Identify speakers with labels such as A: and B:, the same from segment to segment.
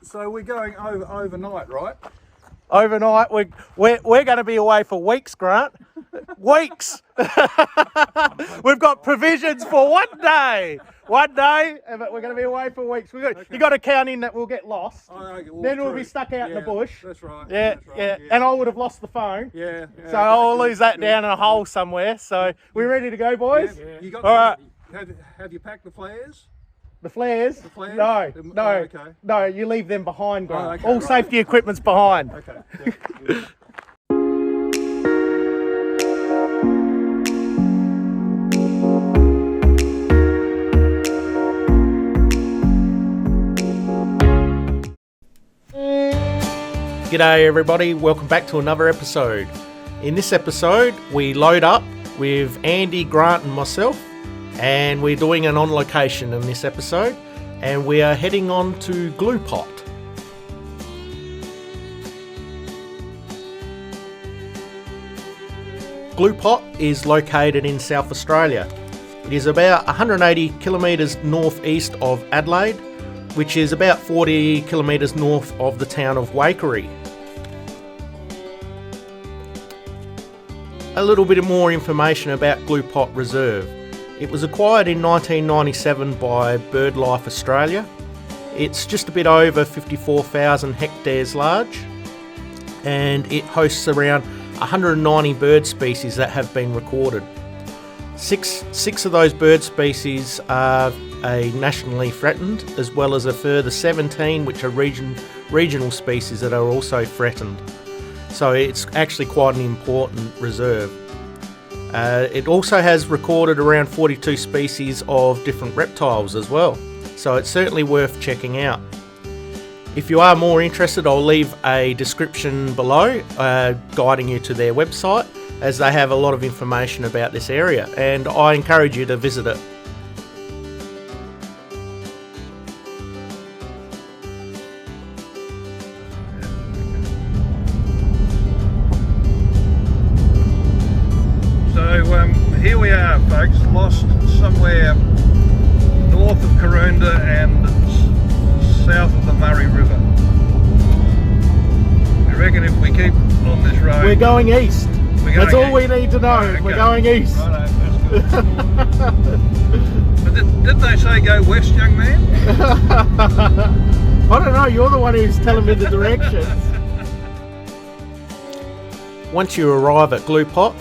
A: So we're going overnight, right?
B: Overnight, we're going to be away for weeks, Grant. Weeks. We've got provisions for one day, but we're going to be away for weeks. You got to count in that we'll get lost.
A: Okay,
B: then we'll be stuck out in the bush.
A: That's right.
B: Yeah. And I would have lost the phone.
A: Yeah.
B: So I'll lose that down in a hole somewhere. So we're ready to go, boys.
A: Yeah. You got
B: all right.
A: Have you packed the flares?
B: The flares?
A: No. Okay.
B: No, you leave them behind, Grant.
A: Okay,
B: All safety equipment's behind.
A: Okay. Yeah.
B: G'day everybody, welcome back to another episode. In this episode, we load up with Andy, Grant and myself, and we're doing an on location in this episode, and we are heading on to Gluepot. Gluepot is located in South Australia. It is about 180 kilometres northeast of Adelaide, which is about 40 kilometres north of the town of Waikerie. A little bit more information about Gluepot Reserve. It was acquired in 1997 by BirdLife Australia. It's just a bit over 54,000 hectares large, and it hosts around 190 bird species that have been recorded. Six of those bird species are nationally threatened, as well as a further 17 which are regional species that are also threatened. So it's actually quite an important reserve. It also has recorded around 42 species of different reptiles as well, so it's certainly worth checking out. If you are more interested, I'll leave a description below guiding you to their website, as they have a lot of information about this area, and I encourage you to visit it.
A: Here we are, folks, lost somewhere north of Karoonda and south of the Murray River. I reckon if we keep on this road...
B: We're going east. That's all we need to know. Okay. We're going east.
A: Righto, that's good. But didn't they say go west, young man?
B: I don't know, you're the one who's telling me the directions. Once you arrive at Gluepot,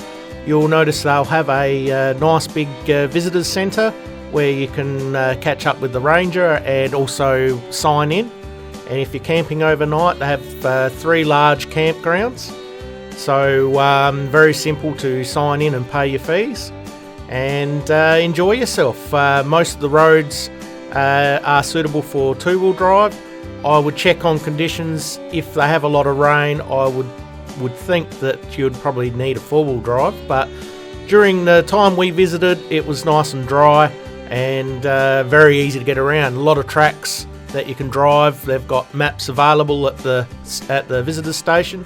B: you'll notice they'll have a nice big visitors centre where you can catch up with the ranger and also sign in. And if you're camping overnight, they have 3 large campgrounds. So very simple to sign in and pay your fees and enjoy yourself. Most of the roads are suitable for 2-wheel drive. I would check on conditions. If they have a lot of rain, I would think that you'd probably need a 4-wheel drive, but during the time we visited it was nice and dry and very easy to get around. A lot of tracks that you can drive. They've got maps available at the visitor station,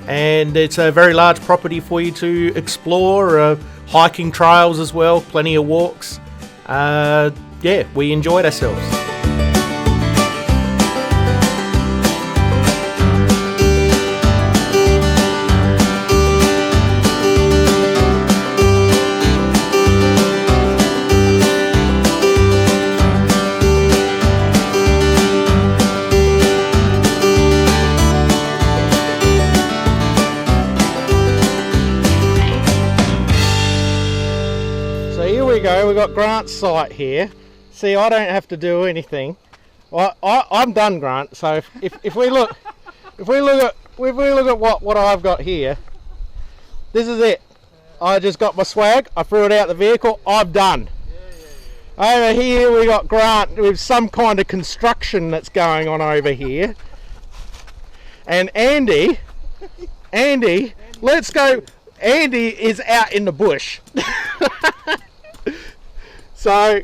B: and it's a very large property for you to explore. Hiking trails as well, plenty of walks. We enjoyed ourselves. We've got Grant's site here. See, I don't have to do anything. I'm done, Grant. So if we look at what I've got here, this is it. I just got my swag. I threw it out the vehicle. I'm done. Over here we got Grant with some kind of construction that's going on over here, and Andy, let's go. Andy is out in the bush. So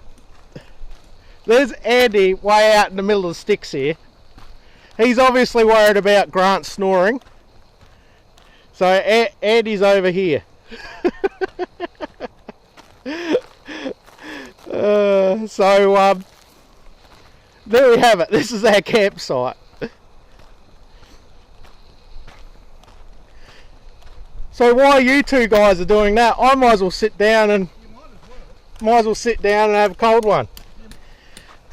B: there's Andy way out in the middle of the sticks here. He's obviously worried about Grant snoring. So Andy's over here. There we have it. This is our campsite. So while you two guys are doing that, I might as well sit down and have a cold one.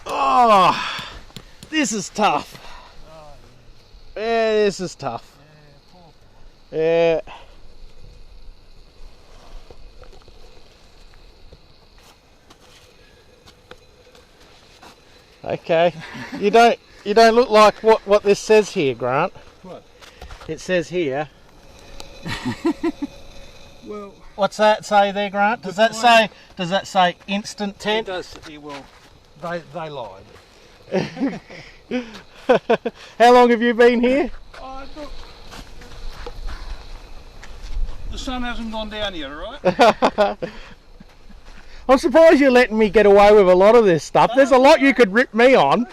B: Oh, this is tough. Yeah, this is tough. Yeah. Okay. You don't look like what this says here, Grant.
A: What?
B: It says here.
A: Well,
B: what's that say there, Grant? Does that say instant tent?
A: it does. Well, they lied.
B: How long have you been here?
A: Look, the sun hasn't gone down yet, all right?
B: I'm surprised you're letting me get away with a lot of this stuff. There's a lot you could rip me on.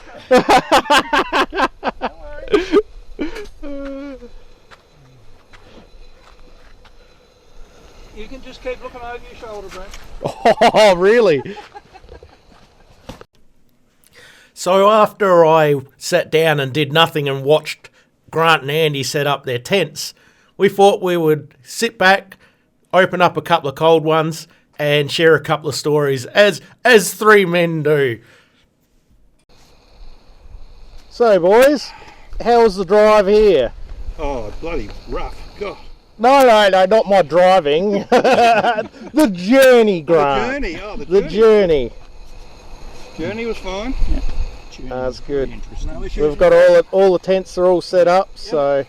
A: You can just keep looking over your shoulder, Brent.
B: Oh, really? So after I sat down and did nothing and watched Grant and Andy set up their tents, we thought we would sit back, open up a couple of cold ones, and share a couple of stories, as three men do. So, boys, how was the drive here?
A: Oh, bloody rough. God.
B: No, not my driving. The journey, Grant.
A: The journey,
B: the journey.
A: Journey was fine.
C: Yeah.
B: That's good.
A: No issues.
B: We've got all the tents are all set up, so.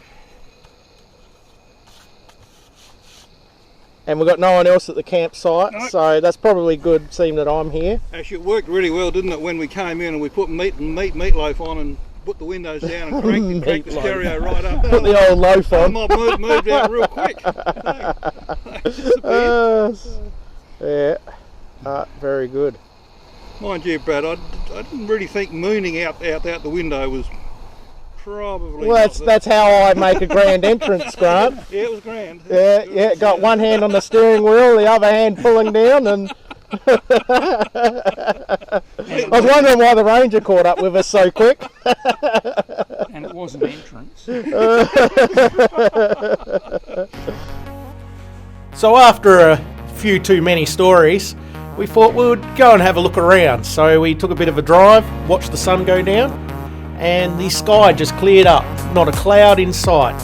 B: And we've got no one else at the campsite,
A: No.
B: so that's probably good, seeing that I'm here.
A: Actually, it worked really well, didn't it, when we came in and we put meatloaf on and put the windows down and cranked the stereo right up.
B: Put the old loaf on.
A: I moved out real quick.
B: Yeah, very good.
A: Mind you, Brad, I didn't really think mooning out the window was probably.
B: Well, that's how I make a grand entrance, Grant.
A: Yeah, it was grand.
B: Yeah, got one hand on the steering wheel, the other hand pulling down, and I was wondering why the Ranger caught up with us so quick.
C: And it was an entrance.
B: So after a few too many stories, we thought we would go and have a look around. So we took a bit of a drive, watched the sun go down, and the sky just cleared up, not a cloud in sight.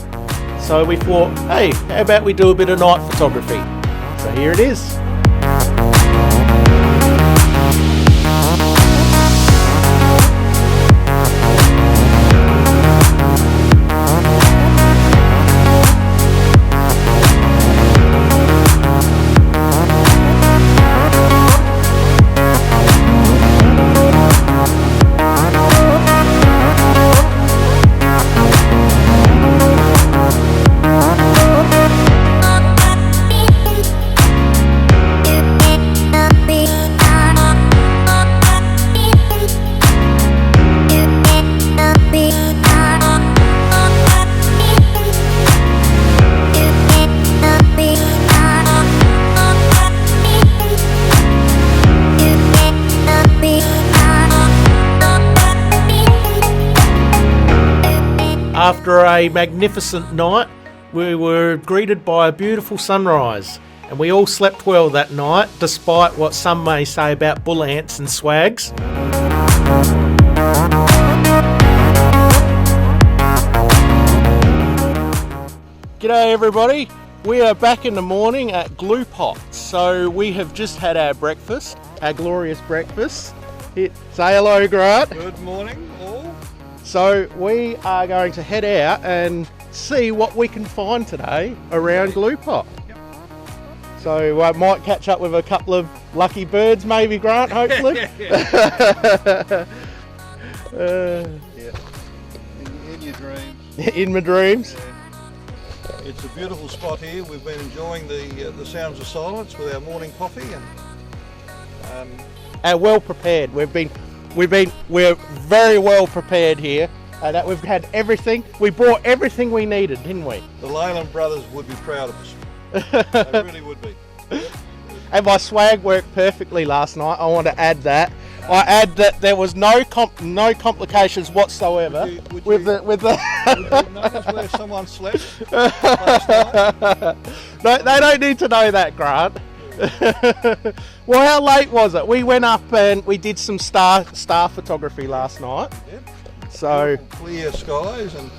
B: So we thought, hey, how about we do a bit of night photography? So here it is. After a magnificent night, we were greeted by a beautiful sunrise, and we all slept well that night, despite what some may say about bull ants and swags. G'day everybody, we are back in the morning at Gluepot. So we have just had our breakfast, our glorious breakfast. Say hello, Grant.
A: Good morning, all.
B: So we are going to head out and see what we can find today around Gluepot.
A: Yep.
B: So I might catch up with a couple of lucky birds, maybe, Grant, hopefully.
A: Yeah. In your dreams.
B: In my dreams.
A: Yeah. It's a beautiful spot here. We've been enjoying the sounds of silence with our morning coffee, and
B: Well prepared. We're very well prepared here. That we've had everything. We brought everything we needed, didn't we?
A: the Leyland brothers would be proud of us. They really would be.
B: And my swag worked perfectly last night. I want to add that. I add that there was no complications whatsoever
A: Would you notice where someone slept last night?
B: No, they don't need to know that, Grant. Well, how late was it? We went up and we did some star photography last night.
A: Yep.
B: So
A: Clear skies and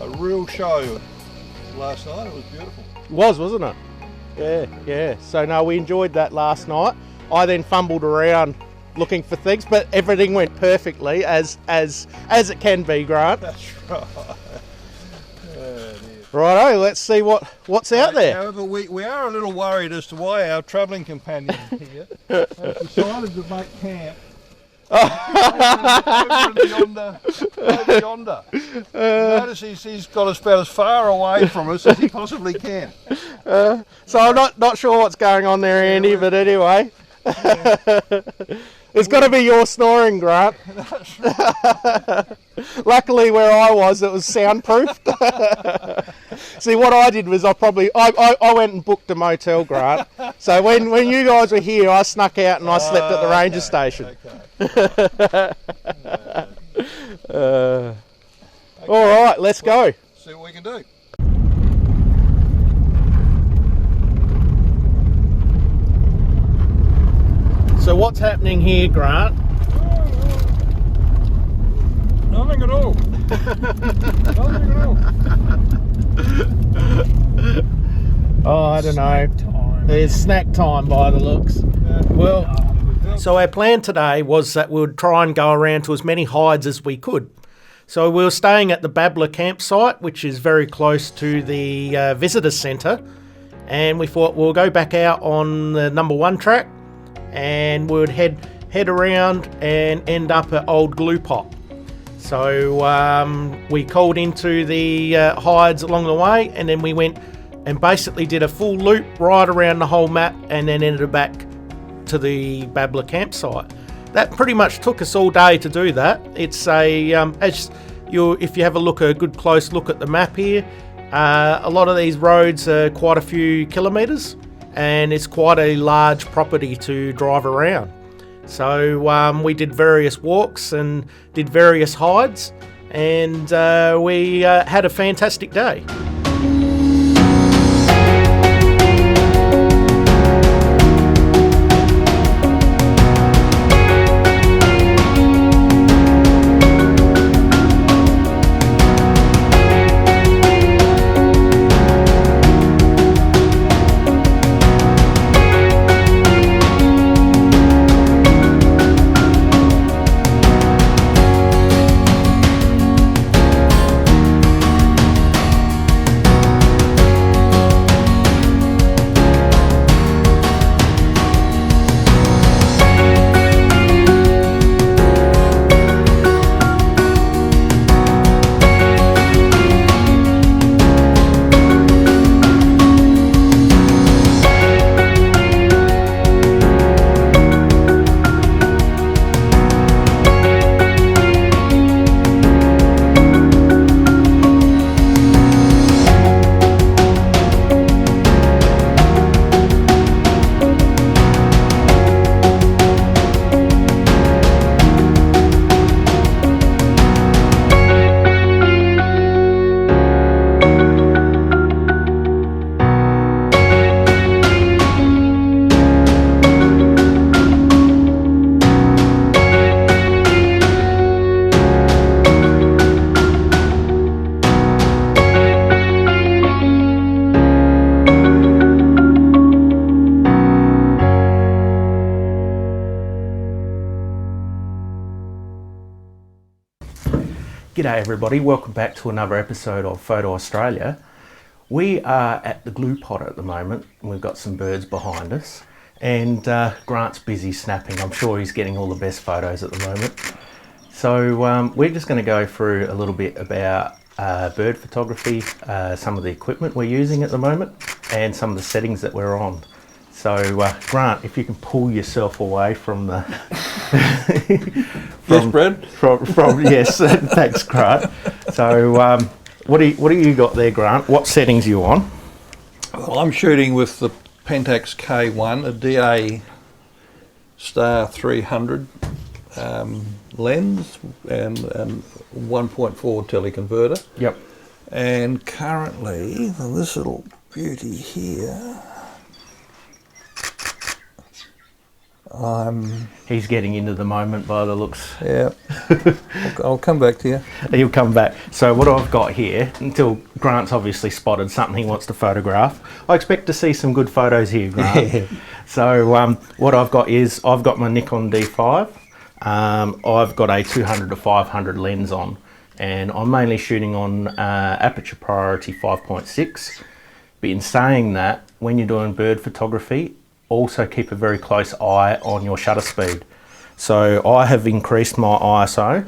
A: a real show last night. It was beautiful.
B: wasn't it? Yeah. So no, we enjoyed that last night. I then fumbled around looking for things, but everything went perfectly as it can be, Grant.
A: That's right.
B: Righto, let's see what's out there.
A: However, we are a little worried as to why our travelling companion here has decided to make camp over yonder. Notice he's got us about as far away from us as he possibly can.
B: So I'm not sure what's going on there, Andy, but anyway. It's got to be your snoring, Grant.
A: That's right.
B: Luckily, where I was, it was soundproofed. See, what I did was I went and booked a motel, Grant. So when you guys were here, I snuck out and I slept at the ranger station.
A: Okay.
B: All right, let's go.
A: See what we can do.
B: So what's happening here, Grant?
A: Nothing at all. Nothing at all.
B: Oh, I don't know. It's snack time by the looks. Well, so our plan today was that we would try and go around to as many hides as we could. So we were staying at the Babbler campsite, which is very close to the visitor centre, and we thought we'll go back out on the number 1 track, and we would head around and end up at Old Gluepot. So we called into the hides along the way, and then we went and basically did a full loop right around the whole map, and then ended back to the Babbler campsite. That pretty much took us all day to do that. It's if you have a good close look at the map here, a lot of these roads are quite a few kilometres, and it's quite a large property to drive around. So we did various walks and did various hides, and we had a fantastic day. G'day everybody, welcome back to another episode of Photo Australia. We are at the Gluepot at the moment, and we've got some birds behind us, and Grant's busy snapping. I'm sure he's getting all the best photos at the moment. So we're just going to go through a little bit about bird photography, some of the equipment we're using at the moment, and some of the settings that we're on. So Grant, if you can pull yourself away from the
A: Yes, Brad.
B: From yes, thanks, Grant. So what do you got there, Grant? What settings are you on?
A: Well, I'm shooting with the Pentax K1, a DA Star 300 lens and 1.4 teleconverter.
B: Yep.
A: And currently, this little beauty here.
B: He's getting into the moment by the looks.
A: Yeah, I'll come back to you.
B: He'll come back. So what I've got here, until Grant's obviously spotted something he wants to photograph, I expect to see some good photos here, Grant.
A: Yeah.
B: So what I've got is, I've got my Nikon D5. I've got a 200 to 500 lens on, and I'm mainly shooting on aperture priority 5.6. But in saying that, when you're doing bird photography, also keep a very close eye on your shutter speed. So I have increased my ISO.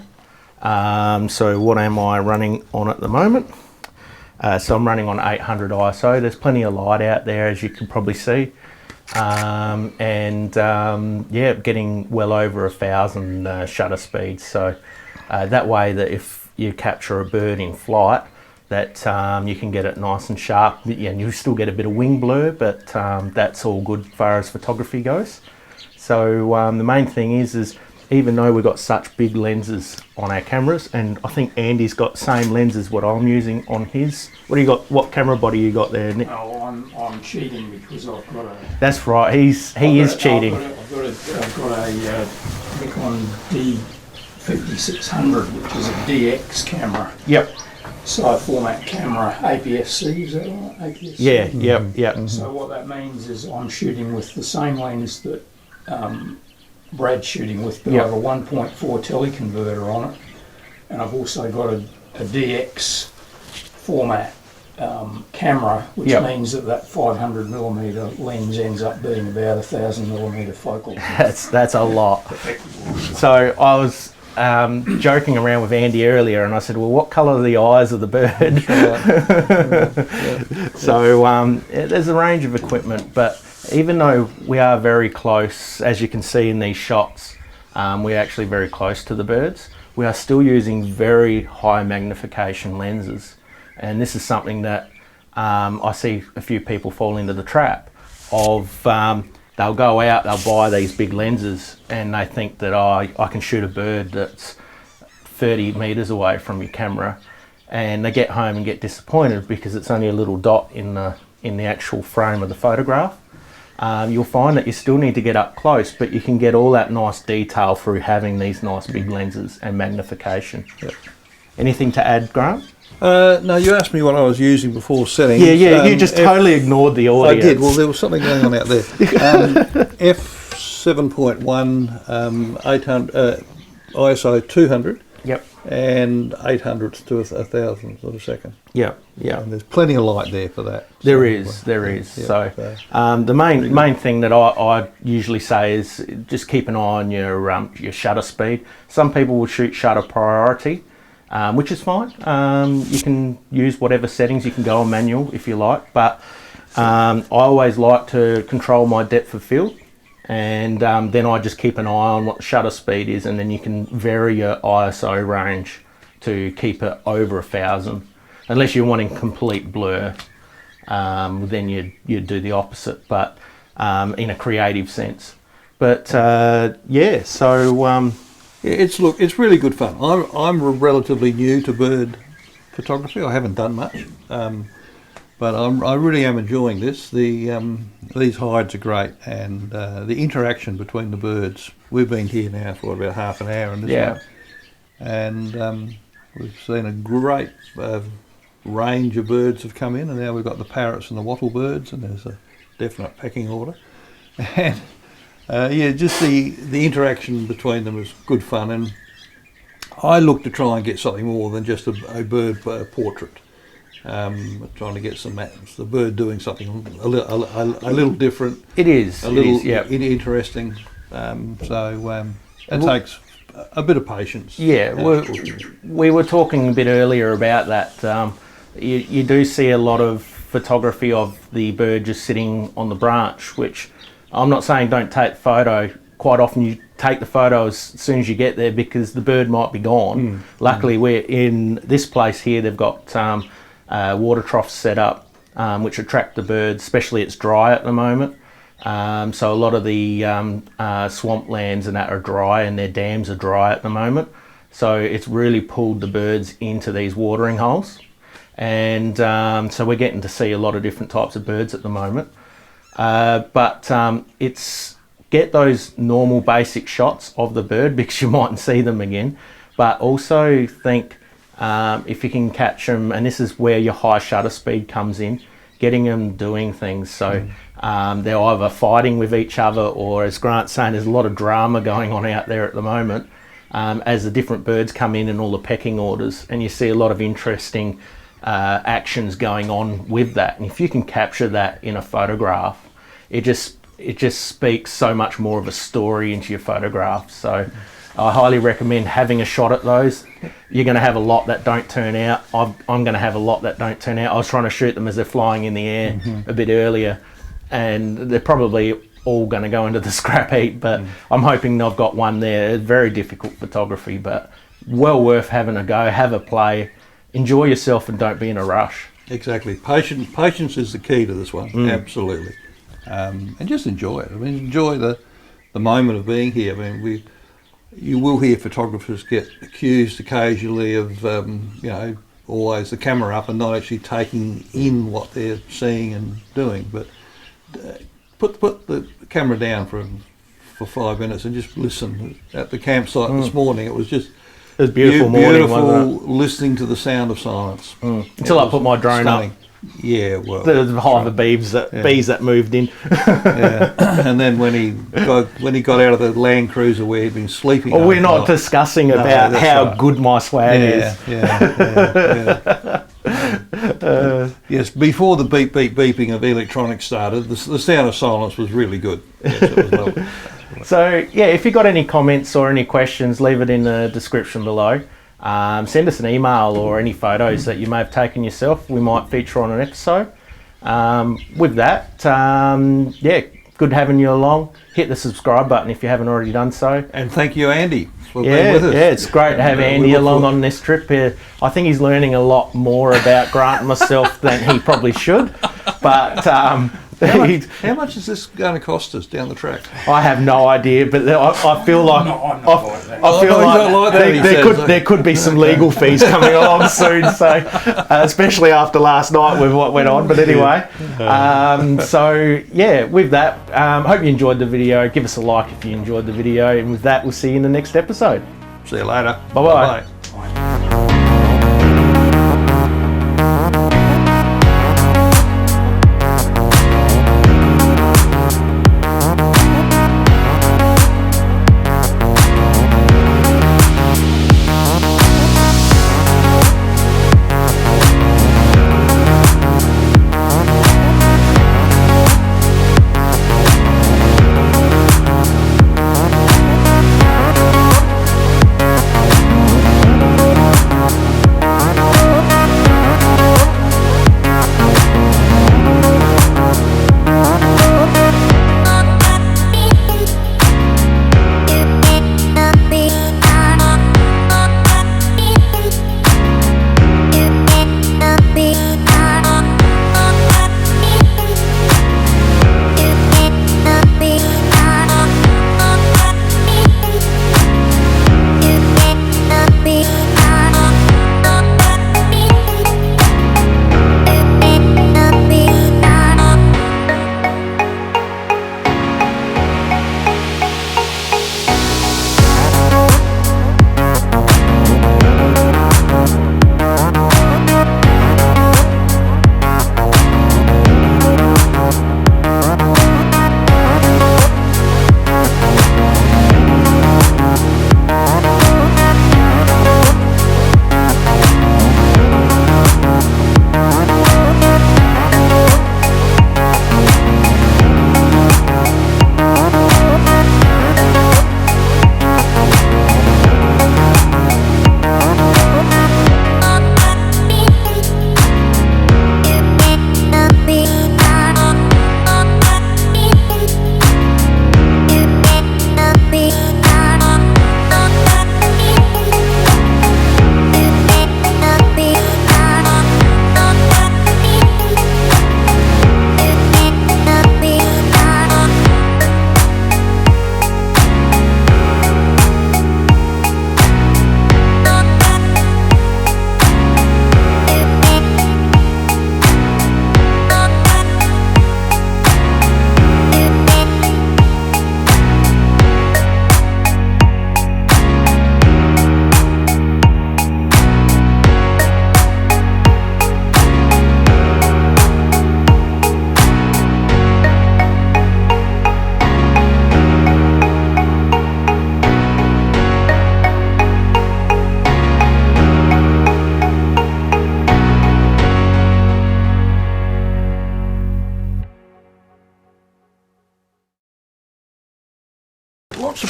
B: So what am I running on at the moment? So I'm running on 800 ISO. There's plenty of light out there, as you can probably see. Yeah, getting well over 1,000 shutter speed. So that way that if you capture a bird in flight, that you can get it nice and sharp. Yeah, and you still get a bit of wing blur, but that's all good as far as photography goes. So the main thing is even though we've got such big lenses on our cameras, and I think Andy's got the same lenses what I'm using on his. What do you got? What camera body you got there, Nick?
C: Oh, I'm cheating because I've got a.
B: That's right. He is cheating.
C: I've got a Nikon D5600, which is a DX camera.
B: Yep.
C: Side format camera, APS-C, is that right? APS-C?
B: Yeah. Yep. Yep.
C: So what that means is I'm shooting with the same lens that Brad's shooting with, but I have a 1.4 teleconverter on it, and I've also got a DX format camera, which means that 500mm lens ends up being about 1,000mm focal.
B: That's a lot. So I was joking around with Andy earlier, and I said, well, what colour are the eyes of the bird? So there's a range of equipment, but even though we are very close, as you can see in these shots, we're actually very close to the birds, we are still using very high magnification lenses. And this is something that I see a few people fall into the trap of. They'll go out, they'll buy these big lenses, and they think that I can shoot a bird that's 30 metres away from your camera, and they get home and get disappointed because it's only a little dot in the actual frame of the photograph. You'll find that you still need to get up close, but you can get all that nice detail through having these nice big lenses and magnification. Yep. Anything to add, Grant?
A: No, you asked me what I was using before setting.
B: Yeah, you just totally ignored the audience.
A: I did. Well, there was something going on out there. F7.1, 800, ISO 200.
B: Yep.
A: And 800 to 1,000 a second.
B: Yeah.
A: And there's plenty of light there for that.
B: There is. Yeah, so the main thing that I usually say is just keep an eye on your shutter speed. Some people will shoot shutter priority, which is fine. You can use whatever settings. You can go on manual if you like, but I always like to control my depth of field, and then I just keep an eye on what the shutter speed is, and then you can vary your ISO range to keep it over 1,000. Unless you're wanting complete blur, then you'd do the opposite, but in a creative sense. But yeah, so
A: it's really good fun. I'm relatively new to bird photography. I haven't done much, but I really am enjoying this. These hides are great, and the interaction between the birds. We've been here now for about half an hour, and we've seen a great range of birds have come in, and now we've got the parrots and the wattle birds, and there's a definite pecking order. And yeah, just the interaction between them is good fun, and I look to try and get something more than just a bird portrait. Trying to get the bird doing something a little different.
B: It is
A: interesting. It takes a bit of patience.
B: Yeah, we were talking a bit earlier about that. You do see a lot of photography of the bird just sitting on the branch, which I'm not saying don't take the photo. Quite often you take the photo as soon as you get there because the bird might be gone. Luckily we're in this place here, they've got water troughs set up which attract the birds, especially it's dry at the moment. So a lot of the swamp lands and that are dry, and their dams are dry at the moment. So it's really pulled the birds into these watering holes. and so we're getting to see a lot of different types of birds at the moment. But it's get those normal basic shots of the bird because you mightn't see them again, but also think if you can catch them, and this is where your high shutter speed comes in, getting them doing things. So they're either fighting with each other, or as Grant's saying, there's a lot of drama going on out there at the moment as the different birds come in and all the pecking orders, and you see a lot of interesting actions going on with that. And if you can capture that in a photograph, it just speaks so much more of a story into your photograph. So I highly recommend having a shot at those. You're going to have a lot that don't turn out. I'm going to have a lot that don't turn out. I was trying to shoot them as they're flying in the air a bit earlier, and they're probably all going to go into the scrap heap, but I'm hoping I've got one there. It's very difficult photography, but well worth having a go, have a play, enjoy yourself, and don't be in a rush.
A: Exactly. Patience is the key to this one. Absolutely. And just enjoy it. I mean, enjoy the moment of being here. I mean, you will hear photographers get accused occasionally of, always the camera up and not actually taking in what they're seeing and doing. But put the camera down for 5 minutes and just listen. At the campsite this morning, it was just
B: a beautiful morning,
A: beautiful listening to the sound of silence.
B: Until I put my drone
A: stunning.
B: up.
A: Yeah, well,
B: The hive of bees that moved in.
A: yeah. And then when he got out of the Land Cruiser where he'd been sleeping.
B: Well, we're not discussing about how good my swag is.
A: Yeah. Yes, before the beeping of electronics started, the sound of silence was really good. Yes, it was lovely.
B: So, yeah, if you've got any comments or any questions, leave it in the description below. Send us an email or any photos that you may have taken yourself. We might feature on an episode. With that, good having you along. Hit the subscribe button if you haven't already done so.
A: And thank you, Andy, for being with us.
B: Yeah, it's great to have Andy along on this trip here. I think he's learning a lot more about Grant and myself than he probably should. But
A: how much is this going to cost us down the track?
B: I have no idea, but I feel like there could be some legal fees coming along soon. So, especially after last night with what went on. But anyway, with that, hope you enjoyed the video. Give us a like if you enjoyed the video, and with that, we'll see you in the next episode.
A: See you later.
B: Bye-bye.
C: Bye.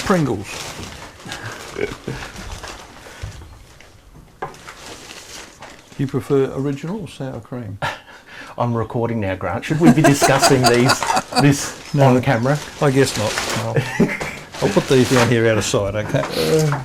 A: Pringles. You prefer original or sour cream?
B: I'm recording now, Grant. Should we be discussing this
A: No.
B: on camera?
A: I guess not. I'll put these down here out of sight, okay?